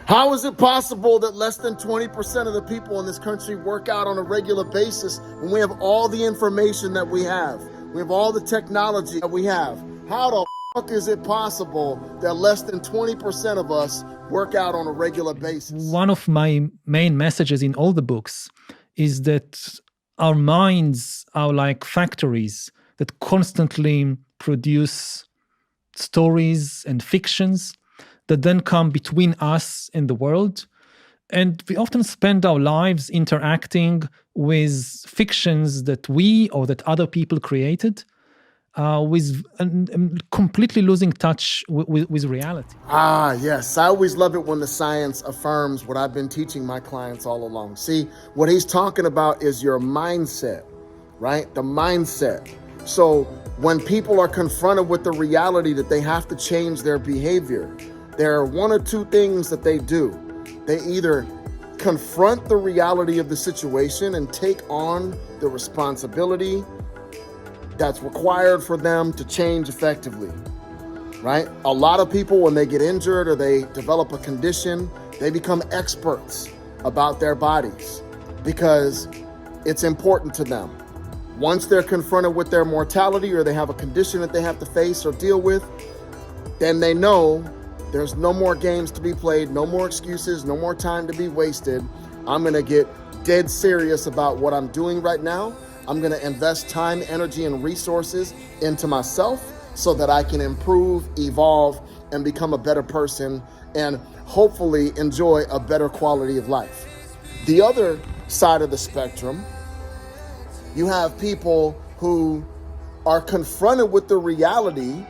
How is it possible that less than 20% of the people in this country work out on a regular basis when we have all the information that we have? We have all the technology that we have. How the fuck is it possible that less than 20% of us work out on a regular basis? One of my main messages in all the books is that our minds are like factories that constantly produce stories and fictions that then come between us and the world. And we often spend our lives interacting with fictions that we or that other people created, and completely losing touch with reality. Yes. I always love it when the science affirms what I've been teaching my clients all along. See, what he's talking about is your mindset, right? The mindset. So when people are confronted with the reality that they have to change their behavior, there are one or two things that they do. They either confront the reality of the situation and take on the responsibility that's required for them to change effectively, right? A lot of people, when they get injured or they develop a condition, they become experts about their bodies because it's important to them. Once they're confronted with their mortality or they have a condition that they have to face or deal with, then they know there's no more games to be played, no more excuses, no more time to be wasted. I'm gonna get dead serious about what I'm doing right now. I'm gonna invest time, energy, and resources into myself so that I can improve, evolve, and become a better person and hopefully enjoy a better quality of life. The other side of the spectrum, you have people who are confronted with the reality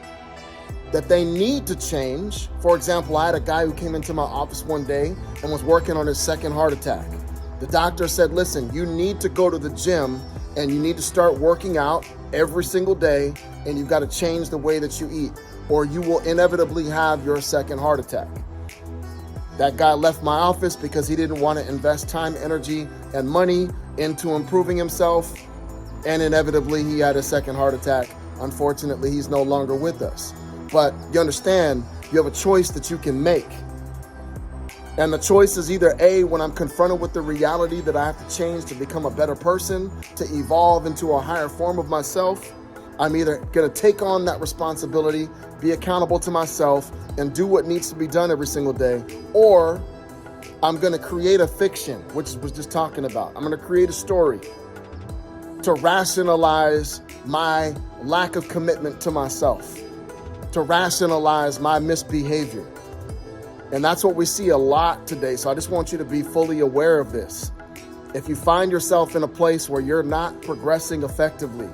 that they need to change. For example, I had a guy who came into my office one day and was working on his second heart attack. The doctor said, listen, you need to go to the gym and you need to start working out every single day, and you've got to change the way that you eat, or you will inevitably have your second heart attack. That guy left my office because he didn't want to invest time, energy, and money into improving himself, and inevitably he had a second heart attack. Unfortunately, he's no longer with us. But you understand, you have a choice that you can make. And the choice is either A, when I'm confronted with the reality that I have to change to become a better person, to evolve into a higher form of myself, I'm either gonna take on that responsibility, be accountable to myself, and do what needs to be done every single day, or I'm gonna create a fiction, which was just talking about. I'm gonna create a story to rationalize my lack of commitment to myself, to rationalize my misbehavior. And that's what we see a lot today. So I just want you to be fully aware of this. If you find yourself in a place where you're not progressing effectively,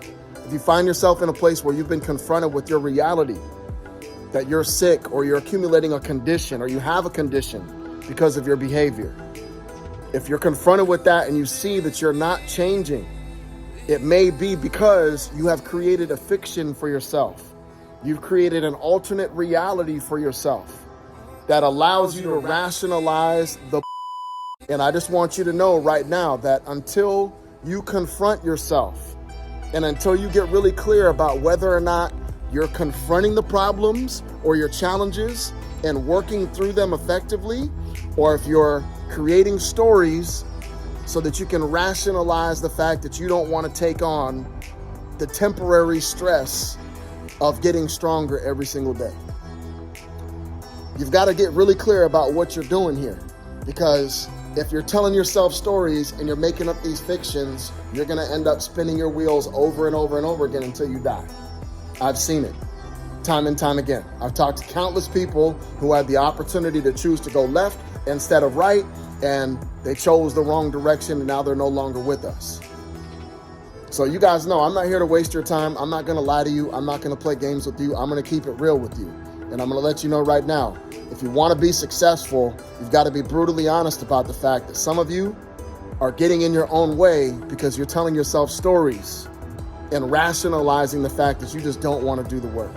if you find yourself in a place where you've been confronted with your reality, that you're sick or you're accumulating a condition or you have a condition because of your behavior, if you're confronted with that and you see that you're not changing, it may be because you have created a fiction for yourself. You've created an alternate reality for yourself that allows you to rationalize the. And I just want you to know right now that until you confront yourself and until you get really clear about whether or not you're confronting the problems or your challenges and working through them effectively, or if you're creating stories so that you can rationalize the fact that you don't want to take on the temporary stress of getting stronger every single day. You've got to get really clear about what you're doing here, because if you're telling yourself stories and you're making up these fictions, you're going to end up spinning your wheels over and over and over again until you die. I've seen it time and time again. I've talked to countless people who had the opportunity to choose to go left instead of right, and they chose the wrong direction, and now they're no longer with us. So you guys know I'm not here to waste your time. I'm not going to lie to you. I'm not going to play games with you. I'm going to keep it real with you. And I'm going to let you know right now, if you want to be successful, you've got to be brutally honest about the fact that some of you are getting in your own way because you're telling yourself stories and rationalizing the fact that you just don't want to do the work.